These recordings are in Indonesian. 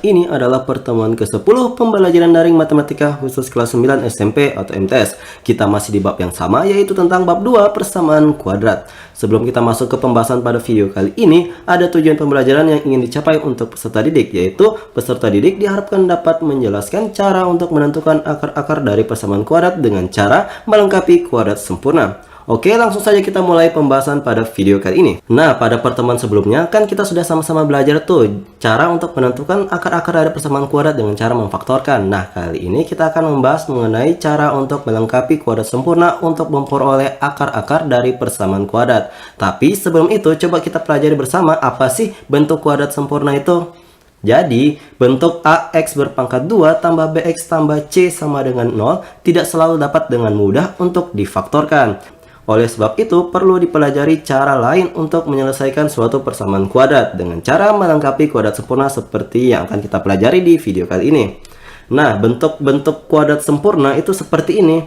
Ini adalah pertemuan ke-10 pembelajaran daring matematika khusus kelas 9 SMP atau MTS. Kita masih di bab yang sama, yaitu tentang bab 2 persamaan kuadrat. Sebelum kita masuk ke pembahasan pada video kali ini, ada tujuan pembelajaran yang ingin dicapai untuk peserta didik, yaitu peserta didik diharapkan dapat menjelaskan cara untuk menentukan akar-akar dari persamaan kuadrat dengan cara melengkapi kuadrat sempurna. Oke, langsung saja kita mulai pembahasan pada video kali ini. Nah, pada pertemuan sebelumnya kan kita sudah sama-sama belajar tuh cara untuk menentukan akar-akar dari persamaan kuadrat dengan cara memfaktorkan. Nah, kali ini kita akan membahas mengenai cara untuk melengkapi kuadrat sempurna untuk memperoleh akar-akar dari persamaan kuadrat. Tapi sebelum itu, coba kita pelajari bersama apa sih bentuk kuadrat sempurna itu. Jadi, bentuk AX berpangkat 2 tambah BX tambah C sama dengan 0 tidak selalu dapat dengan mudah untuk difaktorkan. Oleh sebab itu, perlu dipelajari cara lain untuk menyelesaikan suatu persamaan kuadrat dengan cara melengkapi kuadrat sempurna seperti yang akan kita pelajari di video kali ini. Nah, bentuk-bentuk kuadrat sempurna itu seperti ini.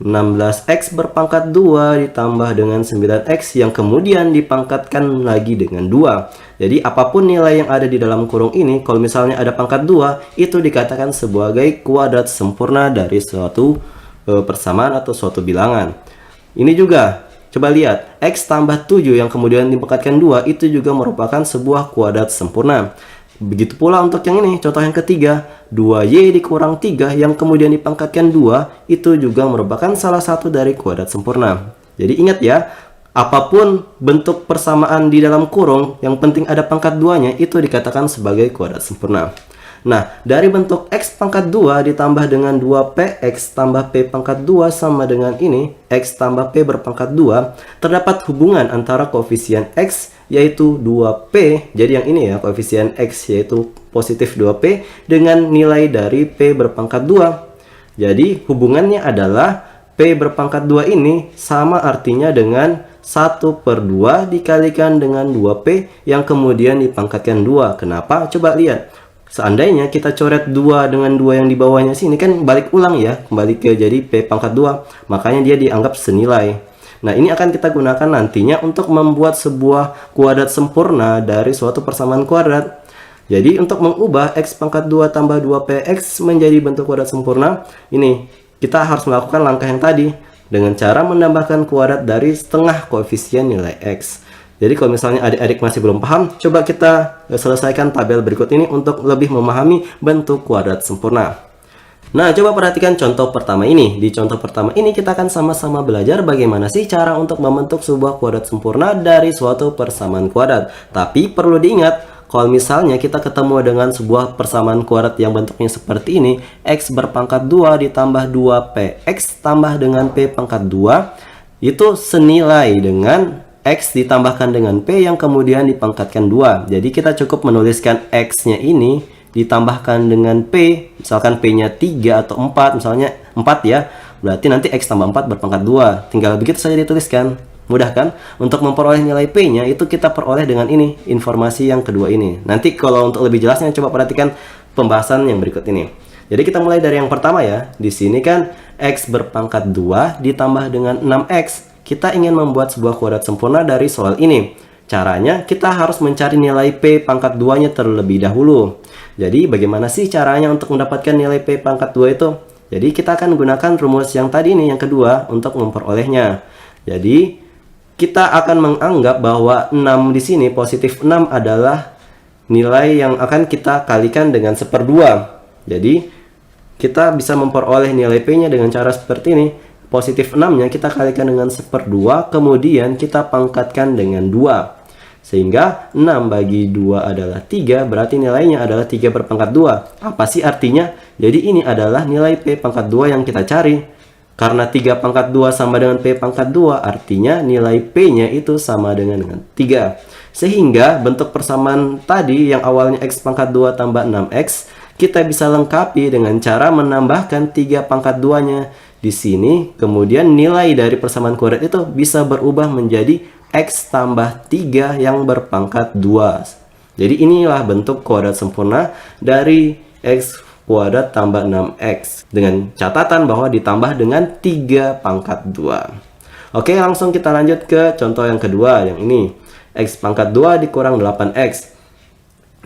16x berpangkat 2 ditambah dengan 9x yang kemudian dipangkatkan lagi dengan 2. Jadi, apapun nilai yang ada di dalam kurung ini, kalau misalnya ada pangkat 2, itu dikatakan sebagai kuadrat sempurna dari suatu persamaan atau suatu bilangan. Ini juga, coba lihat, X tambah 7 yang kemudian dipangkatkan 2 itu juga merupakan sebuah kuadrat sempurna. Begitu pula untuk yang ini, contoh yang ketiga, 2Y dikurang 3 yang kemudian dipangkatkan 2 itu juga merupakan salah satu dari kuadrat sempurna. Jadi ingat ya, apapun bentuk persamaan di dalam kurung, yang penting ada pangkat 2-nya itu dikatakan sebagai kuadrat sempurna. Nah, dari bentuk X pangkat 2 ditambah dengan 2PX tambah P pangkat 2 sama dengan ini, X tambah P berpangkat 2, terdapat hubungan antara koefisien X yaitu 2P, jadi yang ini ya, koefisien X yaitu positif 2P dengan nilai dari P berpangkat 2. Jadi, hubungannya adalah P berpangkat 2 ini sama artinya dengan 1/2 dikalikan dengan 2P yang kemudian dipangkatkan 2. Kenapa? Coba lihat. Seandainya kita coret 2 dengan 2 yang di bawahnya sini kan balik ulang ya, kembali ke jadi P pangkat 2, makanya dia dianggap senilai. Nah, ini akan kita gunakan nantinya untuk membuat sebuah kuadrat sempurna dari suatu persamaan kuadrat. Jadi, untuk mengubah X pangkat 2 tambah 2PX menjadi bentuk kuadrat sempurna, ini kita harus melakukan langkah yang tadi dengan cara menambahkan kuadrat dari setengah koefisien nilai X. Jadi kalau misalnya adik-adik masih belum paham, coba kita selesaikan tabel berikut ini untuk lebih memahami bentuk kuadrat sempurna. Nah, coba perhatikan contoh pertama ini. Di contoh pertama ini kita akan sama-sama belajar bagaimana sih cara untuk membentuk sebuah kuadrat sempurna dari suatu persamaan kuadrat. Tapi perlu diingat, kalau misalnya kita ketemu dengan sebuah persamaan kuadrat yang bentuknya seperti ini, X berpangkat 2 ditambah 2PX tambah dengan P pangkat 2, itu senilai dengan X ditambahkan dengan P yang kemudian dipangkatkan 2. Jadi kita cukup menuliskan X-nya ini ditambahkan dengan P. Misalkan P-nya 3 atau 4, misalnya 4 ya. Berarti nanti X tambah 4 berpangkat 2. Tinggal begitu saja dituliskan. Mudah kan? Untuk memperoleh nilai P-nya itu kita peroleh dengan ini, informasi yang kedua ini. Nanti kalau untuk lebih jelasnya coba perhatikan pembahasan yang berikut ini. Jadi kita mulai dari yang pertama ya. Di sini kan X berpangkat 2 ditambah dengan 6X. Kita ingin membuat sebuah kuadrat sempurna dari soal ini. Caranya, kita harus mencari nilai P pangkat 2-nya terlebih dahulu. Jadi, bagaimana sih caranya untuk mendapatkan nilai P pangkat 2 itu? Jadi, kita akan gunakan rumus yang tadi nih, yang kedua, untuk memperolehnya. Jadi, kita akan menganggap bahwa 6 di sini, positif 6 adalah nilai yang akan kita kalikan dengan 1/2. Jadi, kita bisa memperoleh nilai P-nya dengan cara seperti ini. Positif 6-nya kita kalikan dengan 1/2, kemudian kita pangkatkan dengan 2. Sehingga 6 bagi 2 adalah 3, berarti nilainya adalah 3 berpangkat 2. Apa sih artinya? Jadi ini adalah nilai P pangkat 2 yang kita cari. Karena 3 pangkat 2 sama dengan P pangkat 2, artinya nilai P-nya itu sama dengan 3. Sehingga bentuk persamaan tadi yang awalnya X pangkat 2 tambah 6X, kita bisa lengkapi dengan cara menambahkan 3 pangkat 2-nya. Di sini, kemudian nilai dari persamaan kuadrat itu bisa berubah menjadi X tambah 3 yang berpangkat 2. Jadi inilah bentuk kuadrat sempurna dari X kuadrat tambah 6X. Dengan catatan bahwa ditambah dengan 3 pangkat 2. Oke, langsung kita lanjut ke contoh yang kedua, yang ini. X pangkat 2 dikurang 8X.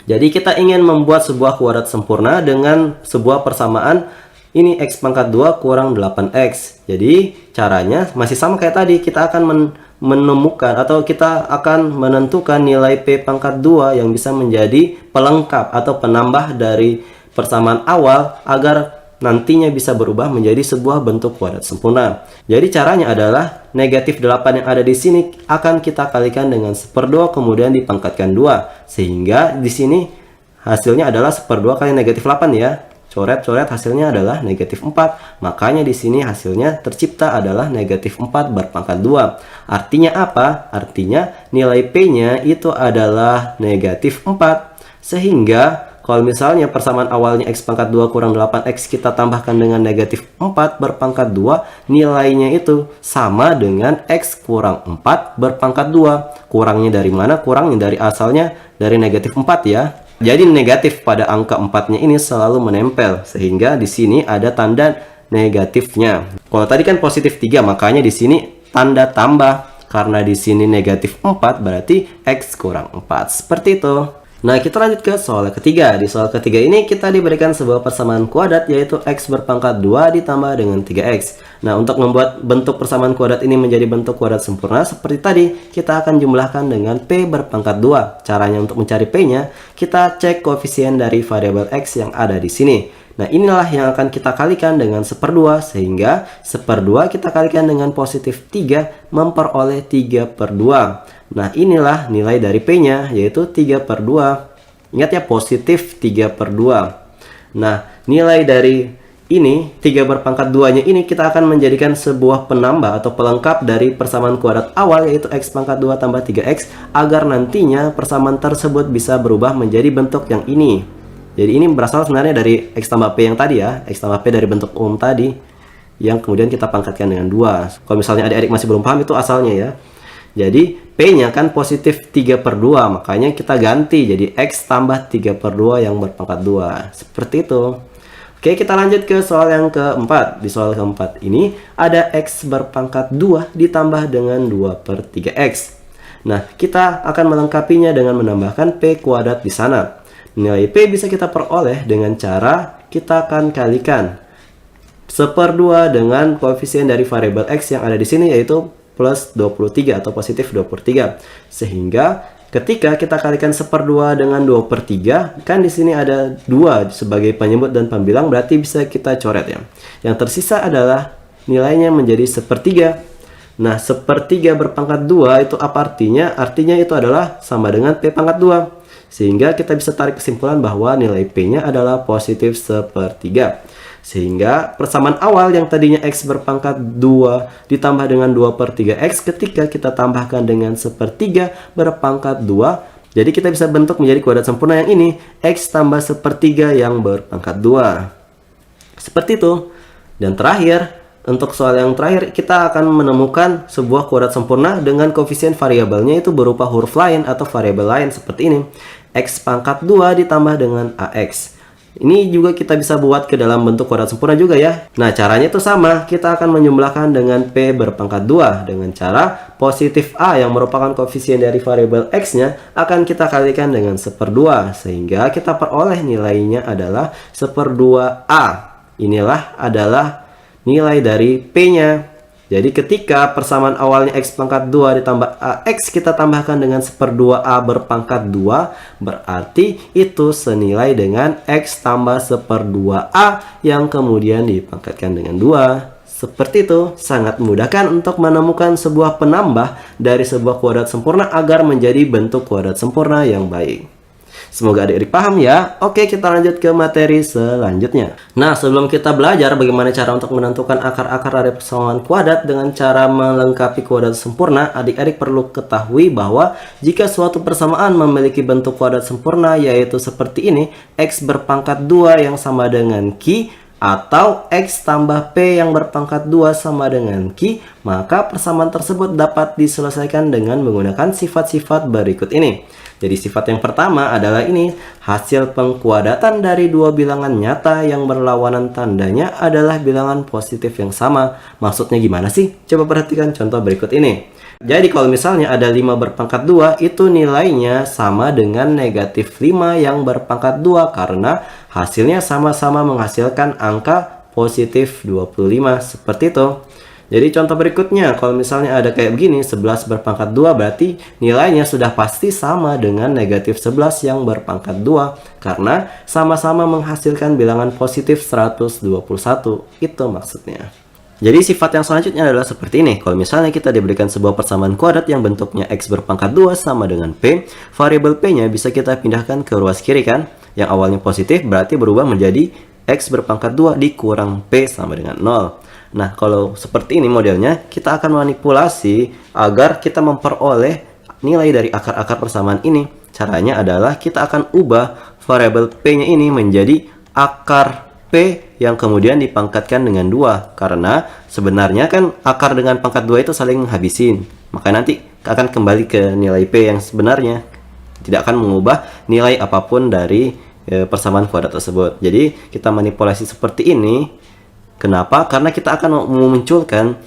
Jadi kita ingin membuat sebuah kuadrat sempurna dengan sebuah persamaan ini x pangkat 2 kurang 8x. Jadi caranya masih sama kayak tadi, kita akan menemukan atau kita akan menentukan nilai p pangkat 2 yang bisa menjadi pelengkap atau penambah dari persamaan awal agar nantinya bisa berubah menjadi sebuah bentuk kuadrat sempurna. Jadi caranya adalah negatif 8 yang ada di sini akan kita kalikan dengan 1/2 kemudian dipangkatkan 2. Sehingga di sini hasilnya adalah 1/2 kali negatif 8 ya. Coret-coret hasilnya adalah negatif 4. Makanya di sini hasilnya tercipta adalah negatif 4 berpangkat 2. Artinya apa? Artinya nilai P-nya itu adalah negatif 4. Sehingga kalau misalnya persamaan awalnya x pangkat 2 kurang 8x kita tambahkan dengan negatif 4 berpangkat 2, nilainya itu sama dengan x kurang 4 berpangkat 2. Kurangnya dari mana? Kurangnya dari asalnya dari negatif 4 ya. Jadi negatif pada angka 4-nya ini selalu menempel, sehingga di sini ada tanda negatifnya. Kalau tadi kan positif 3, makanya di sini tanda tambah. Karena di sini negatif 4 berarti x kurang 4. Seperti itu. Nah, kita lanjut ke soal ketiga. Di soal ketiga ini kita diberikan sebuah persamaan kuadrat yaitu x berpangkat 2 ditambah dengan 3x. Nah, untuk membuat bentuk persamaan kuadrat ini menjadi bentuk kuadrat sempurna seperti tadi, kita akan jumlahkan dengan p berpangkat 2. Caranya untuk mencari p-nya, kita cek koefisien dari variabel x yang ada di sini. Nah, inilah yang akan kita kalikan dengan 1/2, sehingga 1/2 kita kalikan dengan positif 3 memperoleh 3/2. Nah, inilah nilai dari P-nya, yaitu 3/2. Ingat ya, positif 3/2. Nah, nilai dari ini, 3 berpangkat 2-nya ini kita akan menjadikan sebuah penambah atau pelengkap dari persamaan kuadrat awal, yaitu x pangkat 2 tambah 3x, agar nantinya persamaan tersebut bisa berubah menjadi bentuk yang ini. Jadi ini berasal sebenarnya dari x tambah p yang tadi ya, x tambah p dari bentuk umum tadi, yang kemudian kita pangkatkan dengan 2. Kalau misalnya adik-adik masih belum paham, itu asalnya ya. Jadi P-nya kan positif 3/2, makanya kita ganti jadi X tambah 3/2 yang berpangkat 2. Seperti itu. Oke, kita lanjut ke soal yang keempat. Di soal keempat ini ada X berpangkat 2 ditambah dengan 2/3X. Nah, kita akan melengkapinya dengan menambahkan P kuadrat di sana. Nilai P bisa kita peroleh dengan cara kita akan kalikan 1/2 dengan koefisien dari variabel X yang ada di sini, yaitu plus 23 atau positif 23. Sehingga ketika kita kalikan 1/2 dengan 2/3, kan di sini ada 2 sebagai penyebut dan pembilang, berarti bisa kita coret ya. Yang tersisa adalah nilainya menjadi 1/3. Nah, 1/3 berpangkat 2 itu apa artinya? Artinya itu adalah sama dengan P pangkat 2. Sehingga kita bisa tarik kesimpulan bahwa nilai P-nya adalah positif 1/3. Sehingga persamaan awal yang tadinya X berpangkat 2 ditambah dengan 2/3X, ketika kita tambahkan dengan 1/3 berpangkat 2, jadi kita bisa bentuk menjadi kuadrat sempurna yang ini, X tambah 1/3 yang berpangkat 2. Seperti itu. Dan terakhir, untuk soal yang terakhir, kita akan menemukan sebuah kuadrat sempurna dengan koefisien variabelnya itu berupa huruf lain atau variabel lain seperti ini. X pangkat 2 ditambah dengan AX. Ini juga kita bisa buat ke dalam bentuk kuadrat sempurna juga ya. Nah, caranya itu sama. Kita akan menjumlahkan dengan P berpangkat 2 dengan cara positif A yang merupakan koefisien dari variabel X-nya akan kita kalikan dengan 1/2. Sehingga kita peroleh nilainya adalah 1/2A. Inilah adalah nilai dari P-nya. Jadi ketika persamaan awalnya X pangkat 2 ditambah AX kita tambahkan dengan 1/2A berpangkat 2, berarti itu senilai dengan X tambah 1/2A yang kemudian dipangkatkan dengan 2. Seperti itu, sangat memudahkan untuk menemukan sebuah penambah dari sebuah kuadrat sempurna agar menjadi bentuk kuadrat sempurna yang baik. Semoga adik-adik paham ya. Oke, kita lanjut ke materi selanjutnya. Nah, sebelum kita belajar bagaimana cara untuk menentukan akar-akar dari persamaan kuadrat dengan cara melengkapi kuadrat sempurna, adik-adik perlu ketahui bahwa jika suatu persamaan memiliki bentuk kuadrat sempurna, yaitu seperti ini, X berpangkat 2 yang sama dengan Q, atau X tambah P yang berpangkat 2 sama dengan Q, maka persamaan tersebut dapat diselesaikan dengan menggunakan sifat-sifat berikut ini. Jadi sifat yang pertama adalah ini, hasil pengkuadratan dari dua bilangan nyata yang berlawanan tandanya adalah bilangan positif yang sama. Maksudnya gimana sih? Coba perhatikan contoh berikut ini. Jadi kalau misalnya ada 5 berpangkat 2, itu nilainya sama dengan negatif 5 yang berpangkat 2 karena hasilnya sama-sama menghasilkan angka positif 25, seperti itu. Jadi contoh berikutnya, kalau misalnya ada kayak begini, 11 berpangkat 2 berarti nilainya sudah pasti sama dengan negatif 11 yang berpangkat 2 karena sama-sama menghasilkan bilangan positif 121. Itu maksudnya. Jadi sifat yang selanjutnya adalah seperti ini. Kalau misalnya kita diberikan sebuah persamaan kuadrat yang bentuknya X berpangkat 2 sama dengan P, variabel P-nya bisa kita pindahkan ke ruas kiri kan? Yang awalnya positif berarti berubah menjadi X berpangkat 2 dikurang P sama dengan 0. Nah, kalau seperti ini modelnya, kita akan manipulasi agar kita memperoleh nilai dari akar-akar persamaan ini. Caranya adalah kita akan ubah variabel P-nya ini menjadi akar P yang kemudian dipangkatkan dengan 2. Karena sebenarnya kan akar dengan pangkat 2 itu saling menghabisin. Maka nanti akan kembali ke nilai P yang sebenarnya. Tidak akan mengubah nilai apapun dari persamaan kuadrat tersebut. Jadi kita manipulasi seperti ini. Kenapa? Karena kita akan memunculkan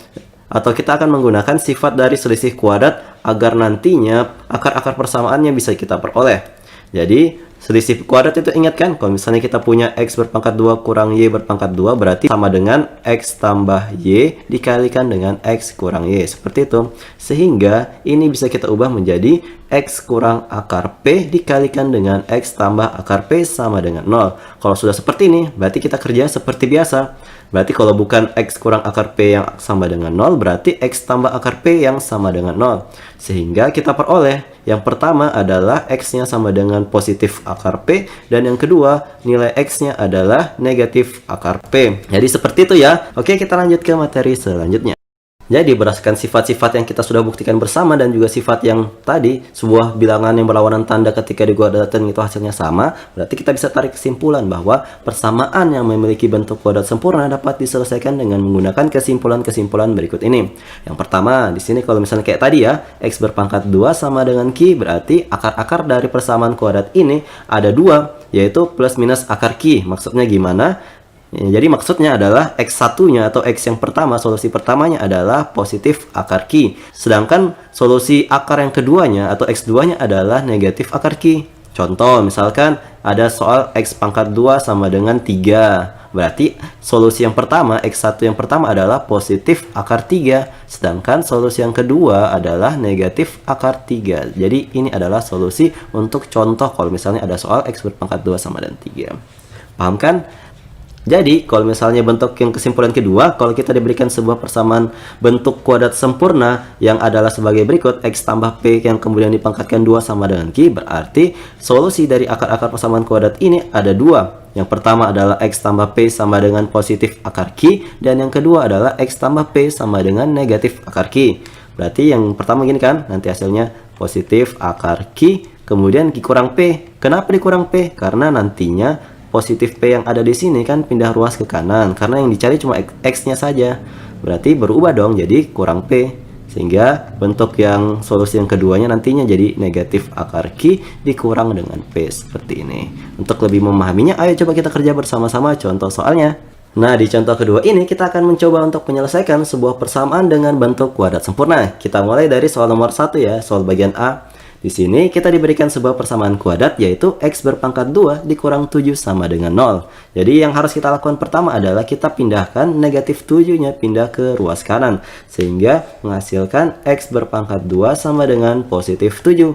atau kita akan menggunakan sifat dari selisih kuadrat agar nantinya akar-akar persamaannya bisa kita peroleh. Jadi selisih kuadrat itu ingat kan, kalau misalnya kita punya X berpangkat 2 kurang Y berpangkat 2 berarti sama dengan X tambah Y dikalikan dengan X kurang Y, seperti itu. Sehingga ini bisa kita ubah menjadi X kurang akar P dikalikan dengan X tambah akar P sama dengan 0. Kalau sudah seperti ini berarti kita kerja seperti biasa. Berarti kalau bukan X kurang akar P yang sama dengan 0, berarti X tambah akar P yang sama dengan 0. Sehingga kita peroleh, yang pertama adalah X-nya sama dengan positif akar P, dan yang kedua, nilai X-nya adalah negatif akar P. Jadi seperti itu ya. Oke, kita lanjut ke materi selanjutnya. Jadi berdasarkan sifat-sifat yang kita sudah buktikan bersama dan juga sifat yang tadi, sebuah bilangan yang berlawanan tanda ketika dikuadratin itu hasilnya sama, berarti kita bisa tarik kesimpulan bahwa persamaan yang memiliki bentuk kuadrat sempurna dapat diselesaikan dengan menggunakan kesimpulan-kesimpulan berikut ini. Yang pertama, di sini kalau misalnya kayak tadi ya, X berpangkat 2 sama dengan Q, berarti akar-akar dari persamaan kuadrat ini ada 2, yaitu plus minus akar Q. Maksudnya gimana? Jadi maksudnya adalah X1-nya atau X yang pertama, solusi pertamanya adalah positif akar Q. Sedangkan solusi akar yang keduanya atau X2-nya adalah negatif akar Q. Contoh, misalkan ada soal X pangkat 2 sama dengan 3. Berarti solusi yang pertama, X1 yang pertama adalah positif akar 3. Sedangkan solusi yang kedua adalah negatif akar 3. Jadi ini adalah solusi untuk contoh kalau misalnya ada soal X berpangkat 2 sama dengan 3. Paham kan? Jadi, kalau misalnya bentuk yang kesimpulan kedua, kalau kita diberikan sebuah persamaan bentuk kuadrat sempurna yang adalah sebagai berikut, X tambah P yang kemudian dipangkatkan 2 sama dengan Q, berarti solusi dari akar-akar persamaan kuadrat ini ada 2. Yang pertama adalah X tambah P sama dengan positif akar Q, dan yang kedua adalah X tambah P sama dengan negatif akar Q. Berarti yang pertama gini kan, nanti hasilnya positif akar Q, kemudian Q kurang P. Kenapa dikurang P? Karena nantinya positif P yang ada di sini kan pindah ruas ke kanan karena yang dicari cuma X-nya saja. Berarti berubah dong jadi kurang P. Sehingga bentuk yang solusi yang keduanya nantinya jadi negatif akar Q dikurang dengan P seperti ini. Untuk lebih memahaminya, ayo coba kita kerja bersama-sama contoh soalnya. Nah, di contoh kedua ini kita akan mencoba untuk menyelesaikan sebuah persamaan dengan bentuk kuadrat sempurna. Kita mulai dari soal nomor 1 ya, soal bagian A. Di sini kita diberikan sebuah persamaan kuadrat yaitu X berpangkat 2 dikurang 7 sama dengan 0. Jadi yang harus kita lakukan pertama adalah kita pindahkan negatif 7-nya pindah ke ruas kanan. Sehingga menghasilkan X berpangkat 2 sama dengan positif 7.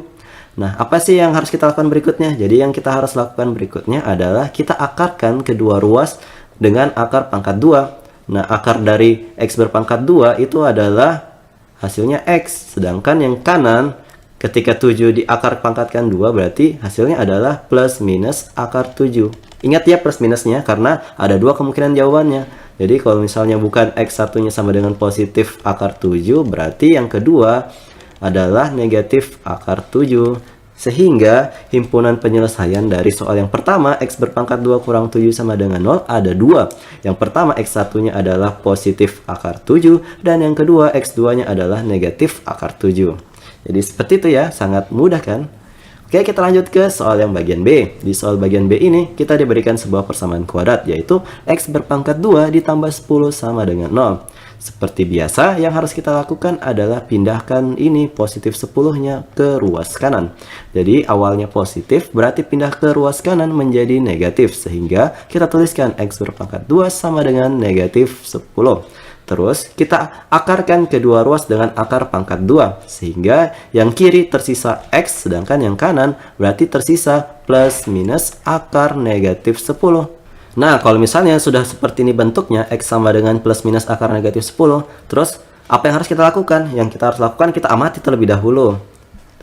Nah, apa sih yang harus kita lakukan berikutnya? Jadi yang kita harus lakukan berikutnya adalah kita akarkan kedua ruas dengan akar pangkat 2. Nah, akar dari X berpangkat 2 itu adalah hasilnya X. Sedangkan yang kanan ketika 7 diakar pangkatkan 2 berarti hasilnya adalah plus minus akar 7. Ingat ya plus minusnya karena ada dua kemungkinan jawabannya. Jadi kalau misalnya bukan X1 nya sama dengan positif akar 7 berarti yang kedua adalah negatif akar 7. Sehingga himpunan penyelesaian dari soal yang pertama X berpangkat 2 kurang 7 sama dengan 0 ada 2. Yang pertama X1 nya adalah positif akar 7 dan yang kedua X2 nya adalah negatif akar 7. Jadi seperti itu ya, sangat mudah kan? Oke, kita lanjut ke soal yang bagian B. Di soal bagian B ini, kita diberikan sebuah persamaan kuadrat, yaitu X berpangkat 2 ditambah 10 sama dengan 0. Seperti biasa, yang harus kita lakukan adalah pindahkan ini positif 10-nya ke ruas kanan. Jadi awalnya positif, berarti pindah ke ruas kanan menjadi negatif. Sehingga kita tuliskan X berpangkat 2 sama dengan negatif 10. Terus kita akarkan kedua ruas dengan akar pangkat 2. Sehingga yang kiri tersisa X, sedangkan yang kanan berarti tersisa plus minus akar negatif 10. Nah, kalau misalnya sudah seperti ini bentuknya, X sama dengan plus minus akar negatif 10, terus apa yang harus kita lakukan? Yang kita harus lakukan, kita amati terlebih dahulu.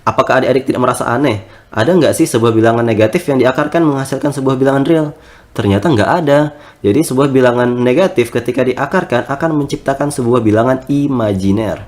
Apakah adik-adik tidak merasa aneh? Ada nggak sih sebuah bilangan negatif yang diakarkan menghasilkan sebuah bilangan real? Ternyata nggak ada. Jadi sebuah bilangan negatif ketika diakarkan akan menciptakan sebuah bilangan imajiner.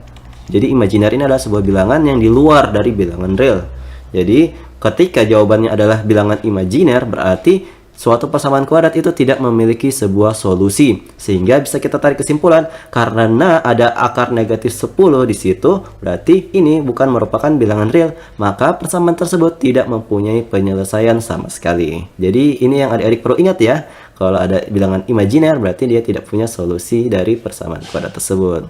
Jadi imajiner ini adalah sebuah bilangan yang di luar dari bilangan real. Jadi ketika jawabannya adalah bilangan imajiner, berarti suatu persamaan kuadrat itu tidak memiliki sebuah solusi. Sehingga bisa kita tarik kesimpulan, karena ada akar negatif 10 di situ, berarti ini bukan merupakan bilangan real, maka persamaan tersebut tidak mempunyai penyelesaian sama sekali. Jadi ini yang adik-adik perlu ingat ya. Kalau ada bilangan imajiner, berarti dia tidak punya solusi dari persamaan kuadrat tersebut.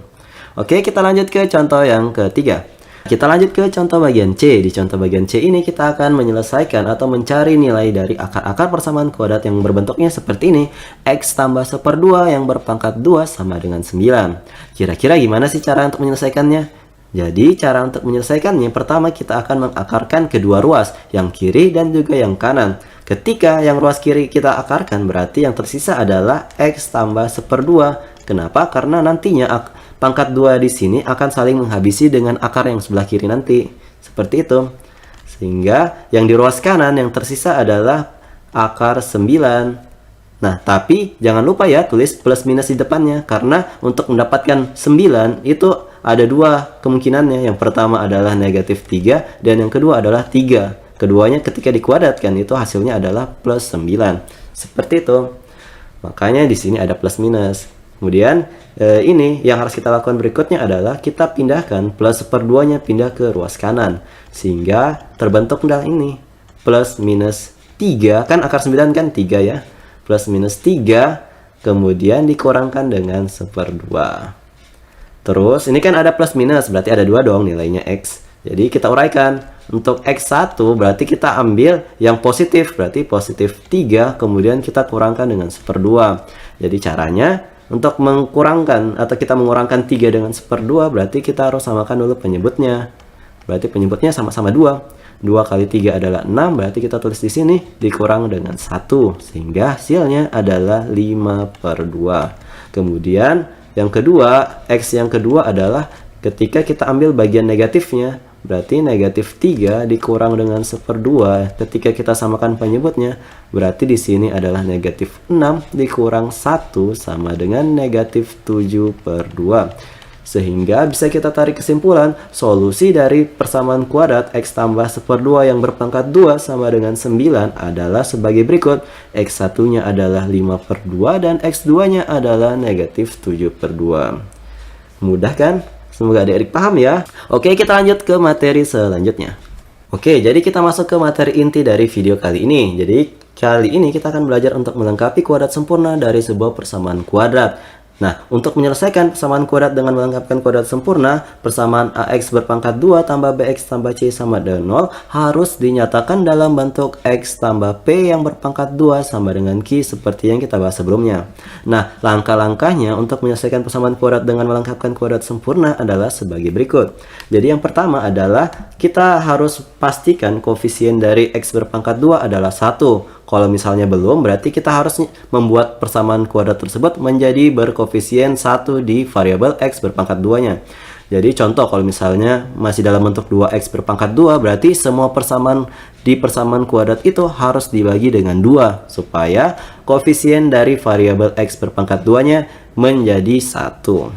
Oke, kita lanjut ke contoh yang ketiga. Kita lanjut ke contoh bagian C. Di contoh bagian C ini kita akan menyelesaikan atau mencari nilai dari akar-akar persamaan kuadrat yang berbentuknya seperti ini. X tambah 1/2 yang berpangkat 2 sama dengan 9. Kira-kira gimana sih cara untuk menyelesaikannya? Jadi cara untuk menyelesaikannya, pertama kita akan mengakarkan kedua ruas, yang kiri dan juga yang kanan. Ketika yang ruas kiri kita akarkan, berarti yang tersisa adalah X tambah 1/2. Kenapa? Karena nantinya pangkat 2 di sini akan saling menghabisi dengan akar yang sebelah kiri nanti. Seperti itu. Sehingga yang di ruas kanan yang tersisa adalah akar 9. Nah, tapi jangan lupa ya tulis plus minus di depannya. Karena untuk mendapatkan 9 itu ada dua kemungkinannya. Yang pertama adalah negatif 3 dan yang kedua adalah 3. Keduanya ketika dikuadratkan itu hasilnya adalah plus 9. Seperti itu. Makanya di sini ada plus minus. Kemudian ini yang harus kita lakukan berikutnya adalah kita pindahkan plus 1/2-nya pindah ke ruas kanan. Sehingga terbentuklah ini plus minus 3. Kan akar 9 kan 3 ya. Plus minus 3 kemudian dikurangkan dengan 1/2. Terus ini kan ada plus minus, berarti ada 2 dong nilainya X. Jadi kita uraikan. Untuk X1 berarti kita ambil yang positif, berarti positif 3, kemudian kita kurangkan dengan 1/2. Jadi caranya untuk mengurangkan atau kita mengurangkan 3 dengan 1/2, berarti kita harus samakan dulu penyebutnya. Berarti penyebutnya sama-sama 2. 2 kali 3 adalah 6, berarti kita tulis di sini dikurang dengan 1. Sehingga hasilnya adalah 5/2. Kemudian yang kedua, X yang kedua adalah ketika kita ambil bagian negatifnya. Berarti negatif 3 dikurang dengan 1/2. Ketika kita samakan penyebutnya, berarti di sini adalah negatif 6 dikurang 1 sama dengan negatif 7/2. Sehingga bisa kita tarik kesimpulan, solusi dari persamaan kuadrat X tambah 1/2 yang berpangkat 2 sama dengan 9 adalah sebagai berikut. X1-nya adalah 5/2 dan X2-nya adalah negatif 7/2. Mudah kan? Semoga adik-adik paham ya. Oke, kita lanjut ke materi selanjutnya. Oke, jadi kita masuk ke materi inti dari video kali ini. Jadi kali ini kita akan belajar untuk melengkapi kuadrat sempurna dari sebuah persamaan kuadrat. Nah, untuk menyelesaikan persamaan kuadrat dengan melengkapkan kuadrat sempurna, persamaan AX berpangkat 2 tambah BX tambah C sama dengan 0 harus dinyatakan dalam bentuk X tambah P yang berpangkat 2 sama dengan Q seperti yang kita bahas sebelumnya. Nah, langkah-langkahnya untuk menyelesaikan persamaan kuadrat dengan melengkapkan kuadrat sempurna adalah sebagai berikut. Jadi yang pertama adalah kita harus pastikan koefisien dari X berpangkat 2 adalah 1. Kalau misalnya belum, berarti kita harus membuat persamaan kuadrat tersebut menjadi berkoefisien 1 di variabel X berpangkat 2-nya. Jadi contoh kalau misalnya masih dalam bentuk 2X berpangkat 2, berarti semua persamaan di persamaan kuadrat itu harus dibagi dengan 2. Supaya koefisien dari variabel X berpangkat 2-nya menjadi 1.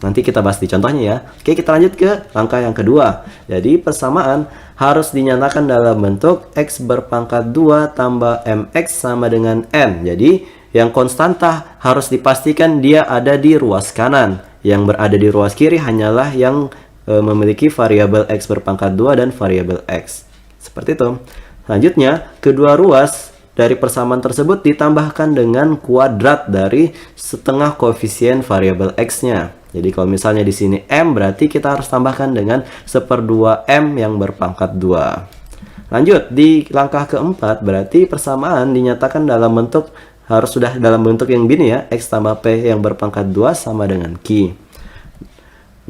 Nanti kita bahas di contohnya ya. Oke, kita lanjut ke langkah yang kedua. Jadi persamaan harus dinyatakan dalam bentuk X berpangkat 2 tambah MX sama dengan N. Jadi yang konstanta harus dipastikan dia ada di ruas kanan. Yang berada di ruas kiri hanyalah yang memiliki variabel X berpangkat 2 dan variabel X. Seperti itu. Selanjutnya, kedua ruas dari persamaan tersebut ditambahkan dengan kuadrat dari setengah koefisien variabel X-nya. Jadi kalau misalnya di sini M, berarti kita harus tambahkan dengan 1/2 M yang berpangkat 2. Lanjut, di langkah keempat, berarti persamaan dinyatakan dalam bentuk, harus sudah dalam bentuk yang gini ya, X tambah P yang berpangkat 2 sama dengan Q.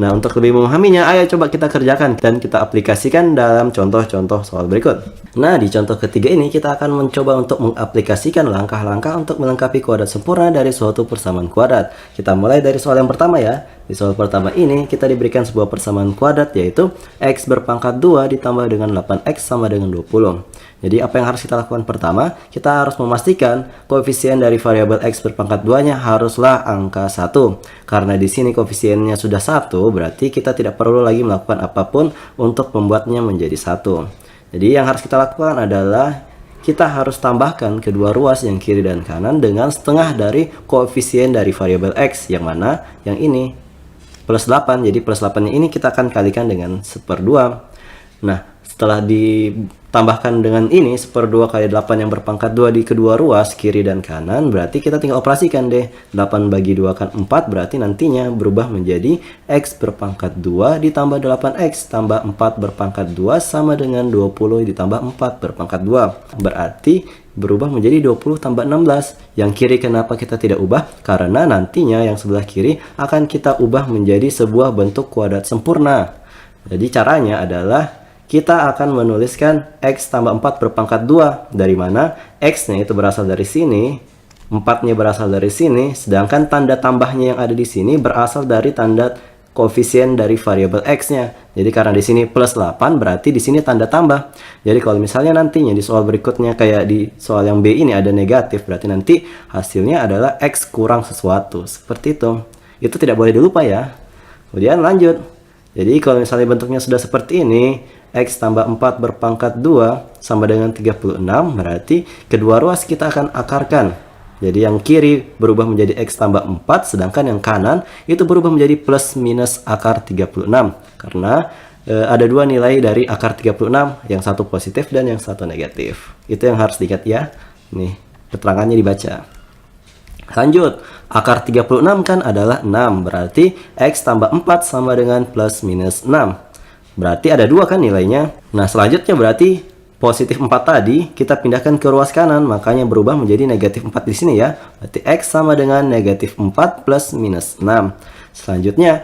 Nah, untuk lebih memahaminya, ayo coba kita kerjakan dan kita aplikasikan dalam contoh-contoh soal berikut. Nah, di contoh ketiga ini kita akan mencoba untuk mengaplikasikan langkah-langkah untuk melengkapi kuadrat sempurna dari suatu persamaan kuadrat. Kita mulai dari soal yang pertama ya. Di soal pertama ini kita diberikan sebuah persamaan kuadrat, yaitu X berpangkat 2 ditambah dengan 8X sama dengan 20. Jadi apa yang harus kita lakukan pertama? Kita harus memastikan koefisien dari variabel X berpangkat 2-nya haruslah angka 1. Karena di sini koefisiennya sudah 1, berarti kita tidak perlu lagi melakukan apapun untuk membuatnya menjadi 1. Jadi yang harus kita lakukan adalah kita harus tambahkan kedua ruas yang kiri dan kanan dengan setengah dari koefisien dari variabel X, yang mana yang ini plus 8. Jadi plus 8-nya ini kita akan kalikan dengan 1/2. Nah, setelah ditambahkan dengan ini 1/2 kali 8 yang berpangkat 2 di kedua ruas kiri dan kanan, berarti kita tinggal operasikan deh. 8 bagi 2 kan 4, berarti nantinya berubah menjadi X berpangkat 2 ditambah 8X tambah 4 berpangkat 2 sama dengan 20 ditambah 4 berpangkat 2. Berarti berubah menjadi 20 tambah 16. Yang kiri kenapa kita tidak ubah? Karena nantinya yang sebelah kiri akan kita ubah menjadi sebuah bentuk kuadrat sempurna. Jadi caranya adalah kita akan menuliskan X tambah 4 berpangkat 2, dari mana X-nya itu berasal dari sini, 4-nya berasal dari sini, sedangkan tanda tambahnya yang ada di sini berasal dari tanda koefisien dari variabel X-nya. Jadi karena di sini plus 8, berarti di sini tanda tambah. Jadi kalau misalnya nantinya di soal berikutnya kayak di soal yang B ini ada negatif, berarti nanti hasilnya adalah X kurang sesuatu. Seperti itu. Itu tidak boleh dilupa ya. Kemudian lanjut. Jadi kalau misalnya bentuknya sudah seperti ini, X tambah 4 berpangkat 2 sama dengan 36, berarti kedua ruas kita akan akarkan. Jadi yang kiri berubah menjadi X tambah 4, sedangkan yang kanan itu berubah menjadi plus minus akar 36. Karena ada dua nilai dari akar 36, yang satu positif dan yang satu negatif. Itu yang harus diingat ya. Nih, keterangannya dibaca. Lanjut, akar 36 kan adalah 6, berarti X tambah 4 sama dengan plus minus 6. Berarti ada 2 kan nilainya. Nah, selanjutnya berarti positif 4 tadi kita pindahkan ke ruas kanan, makanya berubah menjadi negatif 4 di sini ya. Berarti X sama dengan negatif 4 plus minus 6. Selanjutnya,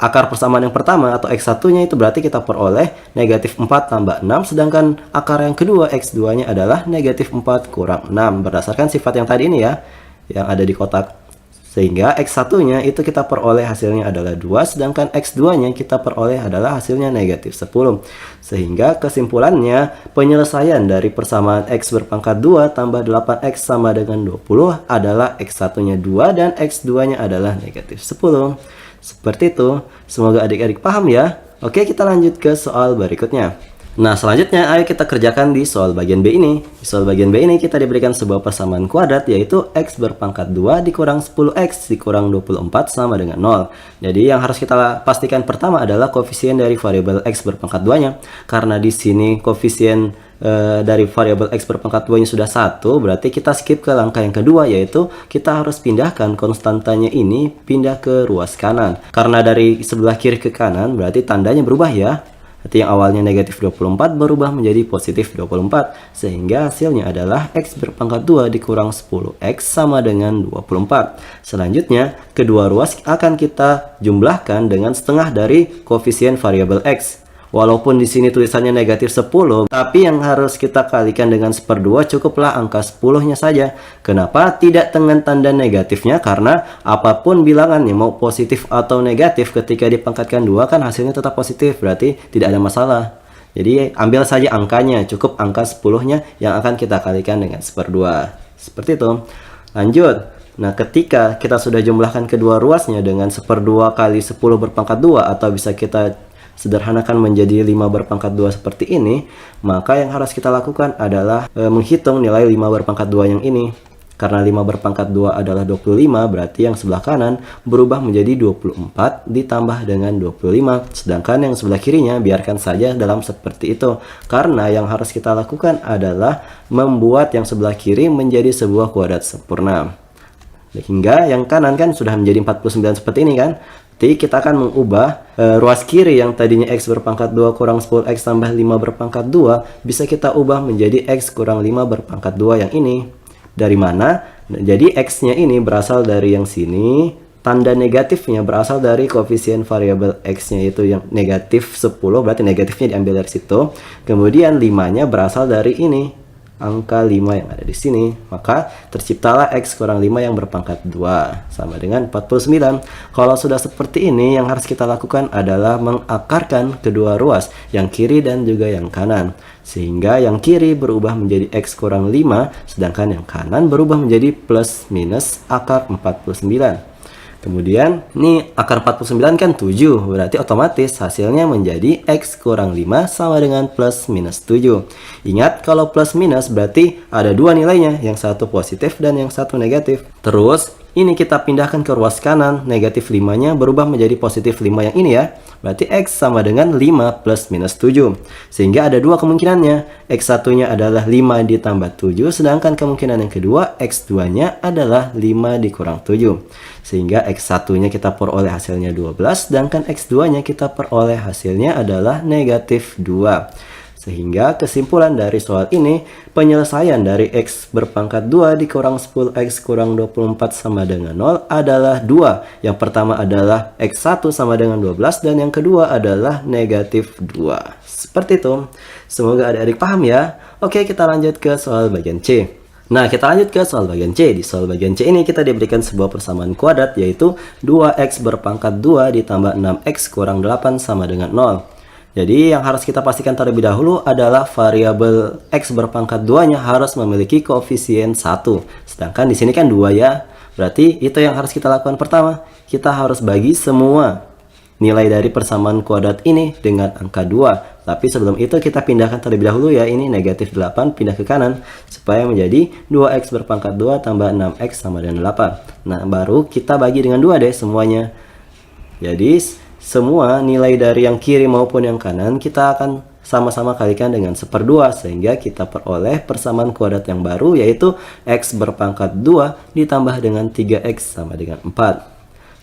akar persamaan yang pertama atau X1-nya itu berarti kita peroleh negatif 4 tambah 6, sedangkan akar yang kedua X2-nya adalah negatif 4 kurang 6. Berdasarkan sifat yang tadi ini ya, yang ada di kotak. Sehingga X1-nya itu kita peroleh hasilnya adalah 2, sedangkan X2-nya kita peroleh adalah hasilnya negatif 10. Sehingga kesimpulannya, penyelesaian dari persamaan X berpangkat 2 tambah 8X sama dengan 20 adalah X1-nya 2 dan X2-nya adalah negatif 10. Seperti itu. Semoga adik-adik paham ya. Oke, kita lanjut ke soal berikutnya. Nah, selanjutnya ayo kita kerjakan di soal bagian B ini. Di soal bagian B ini kita diberikan sebuah persamaan kuadrat, yaitu X berpangkat 2 dikurang 10X dikurang 24 sama dengan 0. Jadi yang harus kita pastikan pertama adalah koefisien dari variabel X berpangkat 2-nya. Karena di sini koefisien dari variabel X berpangkat 2-nya sudah 1, berarti kita skip ke langkah yang kedua, yaitu kita harus pindahkan konstantanya ini pindah ke ruas kanan. Karena dari sebelah kiri ke kanan, berarti tandanya berubah ya. Berarti yang awalnya negatif 24 berubah menjadi positif 24. Sehingga hasilnya adalah X berpangkat 2 dikurang 10X sama dengan 24. Selanjutnya, kedua ruas akan kita jumlahkan dengan setengah dari koefisien variabel X. Walaupun di sini tulisannya negatif 10, tapi yang harus kita kalikan dengan 1/2 cukuplah angka 10-nya saja. Kenapa tidak dengan tanda negatifnya? Karena apapun bilangannya, mau positif atau negatif, ketika dipangkatkan 2 kan hasilnya tetap positif, berarti tidak ada masalah. Jadi ambil saja angkanya, cukup angka 10-nya yang akan kita kalikan dengan 1/2. Seperti itu. Lanjut. Nah, ketika kita sudah jumlahkan kedua ruasnya dengan 1/2 kali 10 berpangkat 2, atau bisa kita sederhanakan menjadi 5 berpangkat 2 seperti ini, maka yang harus kita lakukan adalah menghitung nilai 5 berpangkat 2 yang ini. Karena 5 berpangkat 2 adalah 25, berarti yang sebelah kanan berubah menjadi 24 ditambah dengan 25. Sedangkan yang sebelah kirinya biarkan saja dalam seperti itu. Karena yang harus kita lakukan adalah membuat yang sebelah kiri menjadi sebuah kuadrat sempurna. Hingga yang kanan kan sudah menjadi 49 seperti ini kan. Jadi kita akan mengubah ruas kiri yang tadinya X berpangkat 2 kurang 10X tambah 5 berpangkat 2, bisa kita ubah menjadi X kurang 5 berpangkat 2 yang ini. Dari mana? Nah, jadi X-nya ini berasal dari yang sini, tanda negatifnya berasal dari koefisien variabel X-nya itu yang negatif 10, berarti negatifnya diambil dari situ. Kemudian 5-nya berasal dari ini, angka 5 yang ada di sini. Maka terciptalah X kurang 5 yang berpangkat 2 sama dengan 49. Kalau sudah seperti ini, yang harus kita lakukan adalah mengakarkan kedua ruas, yang kiri dan juga yang kanan. Sehingga yang kiri berubah menjadi X kurang 5, sedangkan yang kanan berubah menjadi plus minus akar 49. Kemudian, ini akar 49 kan 7, berarti otomatis hasilnya menjadi X kurang 5 sama dengan plus minus 7. Ingat, kalau plus minus berarti ada dua nilainya, yang satu positif dan yang satu negatif. Terus, ini kita pindahkan ke ruas kanan, negatif 5-nya berubah menjadi positif 5 yang ini ya. Berarti X sama dengan 5 plus minus 7. Sehingga ada dua kemungkinannya. X1-nya adalah 5 ditambah 7, sedangkan kemungkinan yang kedua, X2-nya adalah 5 dikurang 7. Sehingga X1-nya kita peroleh hasilnya 12, sedangkan X2-nya kita peroleh hasilnya adalah negatif 2. Sehingga kesimpulan dari soal ini, penyelesaian dari X berpangkat 2 dikurang 10X kurang 24 sama dengan 0 adalah 2. Yang pertama adalah X1 sama dengan 12 dan yang kedua adalah negatif 2. Seperti itu. Semoga adik-adik paham ya. Oke, kita lanjut ke soal bagian C. Nah, kita lanjut ke soal bagian C. Di soal bagian C ini kita diberikan sebuah persamaan kuadrat, yaitu 2X berpangkat 2 ditambah 6X kurang 8 sama dengan 0. Jadi yang harus kita pastikan terlebih dahulu adalah variabel X berpangkat 2-nya harus memiliki koefisien 1. Sedangkan di sini kan 2 ya. Berarti itu yang harus kita lakukan pertama. Kita harus bagi semua nilai dari persamaan kuadrat ini dengan angka 2. Tapi sebelum itu kita pindahkan terlebih dahulu ya. Ini negatif 8 pindah ke kanan. Supaya menjadi 2X berpangkat 2 tambah 6X sama dengan 8. Nah, baru kita bagi dengan 2 deh semuanya. Jadi semua nilai dari yang kiri maupun yang kanan kita akan sama-sama kalikan dengan 1/2 sehingga kita peroleh persamaan kuadrat yang baru, yaitu X berpangkat 2 ditambah dengan 3X sama dengan 4.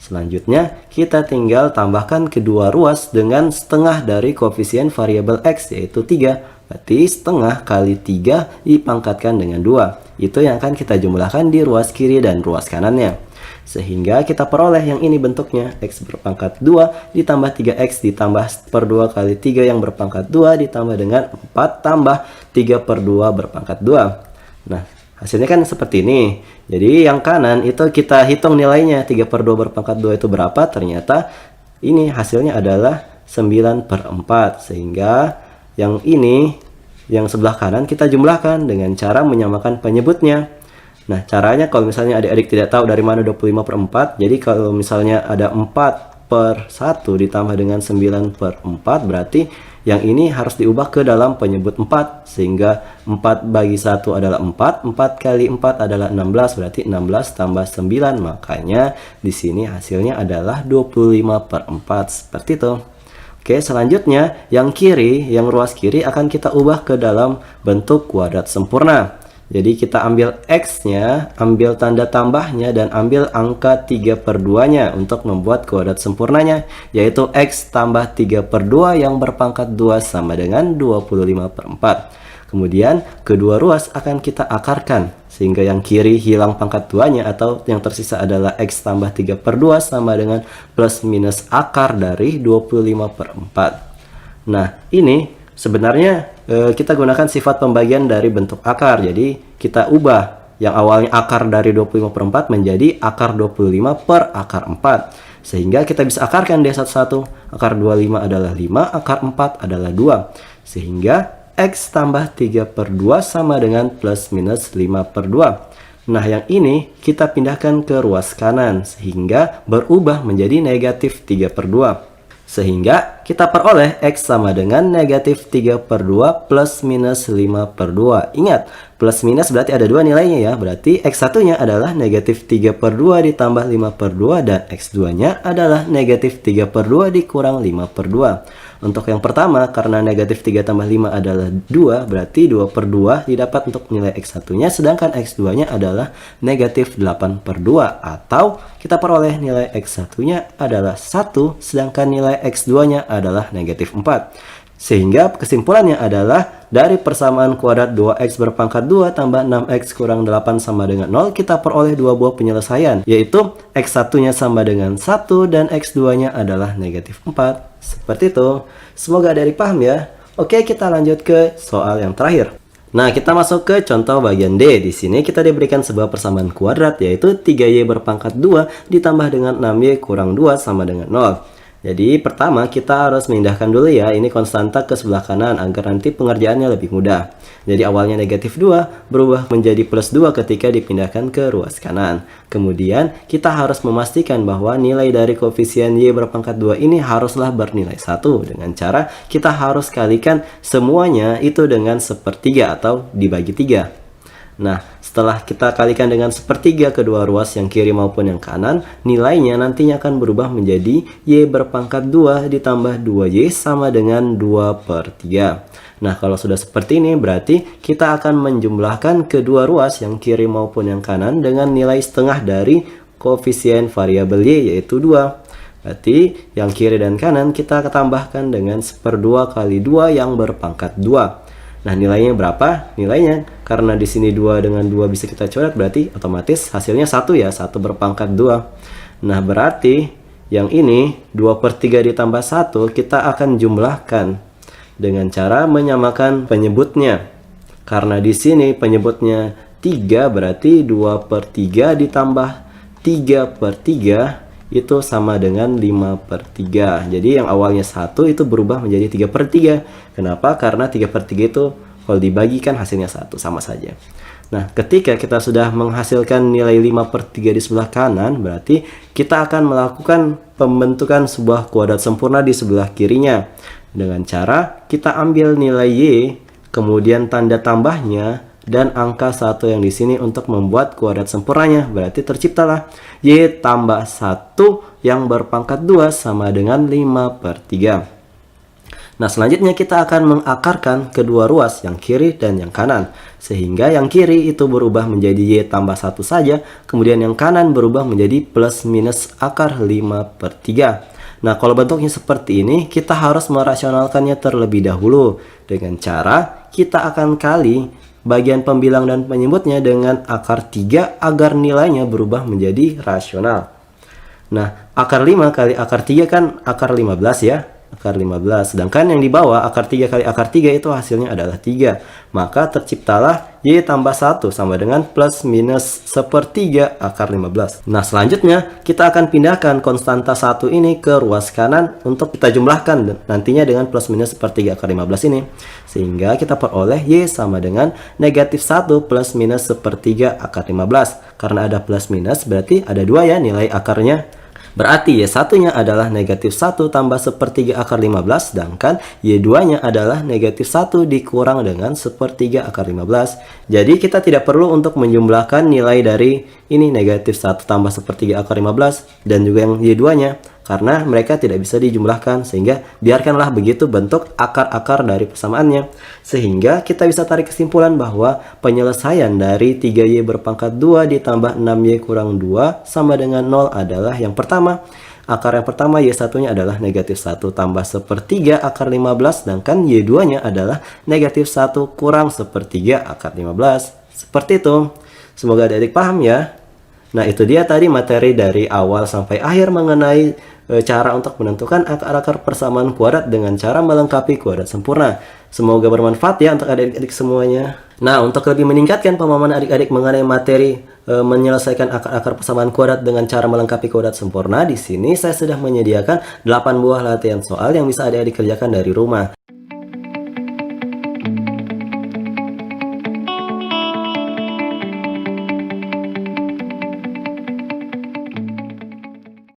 Selanjutnya kita tinggal tambahkan kedua ruas dengan setengah dari koefisien variabel X, yaitu 3. Berarti setengah kali 3 dipangkatkan dengan 2. Itu yang akan kita jumlahkan di ruas kiri dan ruas kanannya. Sehingga kita peroleh yang ini bentuknya, X berpangkat 2 ditambah 3X ditambah 1/2 kali 3 yang berpangkat 2 ditambah dengan 4 tambah 3/2 berpangkat 2. Nah, hasilnya kan seperti ini. Jadi yang kanan itu kita hitung nilainya, 3/2 berpangkat 2 itu berapa? Ternyata ini hasilnya adalah 9/4. Sehingga yang ini, yang sebelah kanan kita jumlahkan dengan cara menyamakan penyebutnya. Nah, caranya kalau misalnya adik-adik tidak tahu dari mana 25/4, jadi kalau misalnya ada 4/1 ditambah dengan 9/4, berarti yang ini harus diubah ke dalam penyebut 4. Sehingga 4 bagi 1 adalah 4, 4 kali 4 adalah 16, berarti 16 tambah 9. Makanya di sini hasilnya adalah 25/4, seperti itu. Oke, selanjutnya yang kiri, yang ruas kiri akan kita ubah ke dalam bentuk kuadrat sempurna. Jadi kita ambil X-nya, ambil tanda tambahnya, dan ambil angka 3/2-nya untuk membuat kuadrat sempurnanya, yaitu X tambah 3/2 yang berpangkat 2 sama dengan 25/4. Kemudian kedua ruas akan kita akarkan, sehingga yang kiri hilang pangkat 2-nya, atau yang tersisa adalah X tambah 3/2 sama dengan plus minus akar dari 25/4. Nah, ini sebenarnya kita gunakan sifat pembagian dari bentuk akar. Jadi kita ubah yang awalnya akar dari 25/4 menjadi akar 25 per akar 4. Sehingga kita bisa akarkan deh satu-satu. Akar 25 adalah 5, akar 4 adalah 2. Sehingga X tambah 3/2 sama dengan plus minus 5/2. Nah, yang ini kita pindahkan ke ruas kanan sehingga berubah menjadi negatif 3/2. Sehingga kita peroleh X sama dengan negatif 3/2 plus minus 5/2. Ingat, plus minus berarti ada dua nilainya ya. Berarti X1-nya adalah negatif 3/2 ditambah 5/2 dan X2-nya adalah negatif 3/2 dikurang 5/2. Untuk yang pertama, karena negatif 3 tambah 5 adalah 2, berarti 2 per 2 didapat untuk nilai X1-nya, sedangkan X2-nya adalah negatif 8 per 2. Atau kita peroleh nilai X1-nya adalah 1, sedangkan nilai X2-nya adalah negatif 4. Sehingga kesimpulannya adalah dari persamaan kuadrat 2x berpangkat 2 tambah 6x kurang 8 sama dengan 0, kita peroleh dua buah penyelesaian, yaitu x1-nya sama dengan 1 dan x2-nya adalah negatif 4. Seperti itu. Semoga adik paham ya. Oke, kita lanjut ke soal yang terakhir. Nah, kita masuk ke contoh bagian D. Di sini kita diberikan sebuah persamaan kuadrat, yaitu 3y berpangkat 2 ditambah dengan 6y kurang 2 sama dengan 0. Jadi pertama kita harus memindahkan dulu ya ini konstanta ke sebelah kanan agar nanti pengerjaannya lebih mudah. Jadi awalnya negatif 2 berubah menjadi plus 2 ketika dipindahkan ke ruas kanan. Kemudian kita harus memastikan bahwa nilai dari koefisien y berpangkat 2 ini haruslah bernilai 1. Dengan cara kita harus kalikan semuanya itu dengan sepertiga atau dibagi 3. Nah, setelah kita kalikan dengan sepertiga kedua ruas yang kiri maupun yang kanan, nilainya nantinya akan berubah menjadi y berpangkat 2 ditambah 2y sama dengan 2 per 3. Nah, kalau sudah seperti ini berarti kita akan menjumlahkan kedua ruas yang kiri maupun yang kanan dengan nilai setengah dari koefisien variabel y yaitu 2. Berarti yang kiri dan kanan kita tambahkan dengan 1/2 kali 2 yang berpangkat 2. Nah, nilainya berapa? Nilainya karena di sini 2 dengan 2 bisa kita coret, berarti otomatis hasilnya 1 ya, 1 berpangkat 2. Nah, berarti yang ini 2 per 3 ditambah 1 kita akan jumlahkan dengan cara menyamakan penyebutnya. Karena di sini penyebutnya 3, berarti 2 per 3 ditambah 3 per 3 itu sama dengan 5 per 3. Jadi yang awalnya 1 itu berubah menjadi 3 per 3. Kenapa? Karena 3 per 3 itu kalau dibagikan hasilnya 1, sama saja. Nah, ketika kita sudah menghasilkan nilai 5 per 3 di sebelah kanan, berarti kita akan melakukan pembentukan sebuah kuadrat sempurna di sebelah kirinya. Dengan cara kita ambil nilai y, kemudian tanda tambahnya, dan angka 1 yang di sini untuk membuat kuadrat sempurnanya. Berarti terciptalah y tambah 1 yang berpangkat 2 sama dengan 5 per 3. Nah, selanjutnya kita akan mengakarkan kedua ruas yang kiri dan yang kanan. Sehingga yang kiri itu berubah menjadi y tambah 1 saja, kemudian yang kanan berubah menjadi plus minus akar 5 per 3. Nah, kalau bentuknya seperti ini, kita harus merasionalkannya terlebih dahulu. Dengan cara kita akan kali bagian pembilang dan penyebutnya dengan akar 3 agar nilainya berubah menjadi rasional. Nah, akar 5 kali akar 3 kan akar 15 ya. Akar 15. Sedangkan yang di bawah akar 3 kali akar 3 itu hasilnya adalah 3. Maka terciptalah y tambah 1 sama dengan plus minus 1/3 akar 15. Nah, selanjutnya kita akan pindahkan konstanta 1 ini ke ruas kanan untuk kita jumlahkan nantinya dengan plus minus 1/3 akar 15 ini. Sehingga kita peroleh y sama dengan negatif 1 plus minus 1/3 akar 15. Karena ada plus minus berarti ada 2 ya nilai akarnya. Berarti y1-nya adalah negatif 1 tambah 1/3 akar 15, sedangkan y2-nya adalah negatif 1 dikurang dengan 1/3 akar 15. Jadi kita tidak perlu untuk menjumlahkan nilai dari ini negatif 1 tambah 1/3 akar 15 dan juga yang y2-nya. Karena mereka tidak bisa dijumlahkan, sehingga biarkanlah begitu bentuk akar-akar dari persamaannya. Sehingga kita bisa tarik kesimpulan bahwa penyelesaian dari 3y berpangkat 2 ditambah 6y kurang 2 sama dengan 0 adalah yang pertama. Akar yang pertama y1-nya adalah negatif 1 tambah 1/3 akar 15, sedangkan y2-nya adalah negatif 1 kurang 1/3 akar 15. Seperti itu. Semoga adik-adik paham ya. Nah, itu dia tadi materi dari awal sampai akhir mengenai cara untuk menentukan akar-akar persamaan kuadrat dengan cara melengkapi kuadrat sempurna. Semoga bermanfaat ya untuk adik-adik semuanya. Nah, untuk lebih meningkatkan pemahaman adik-adik mengenai materi menyelesaikan akar-akar persamaan kuadrat dengan cara melengkapi kuadrat sempurna, di sini saya sudah menyediakan 8 buah latihan soal yang bisa adik-adik kerjakan dari rumah.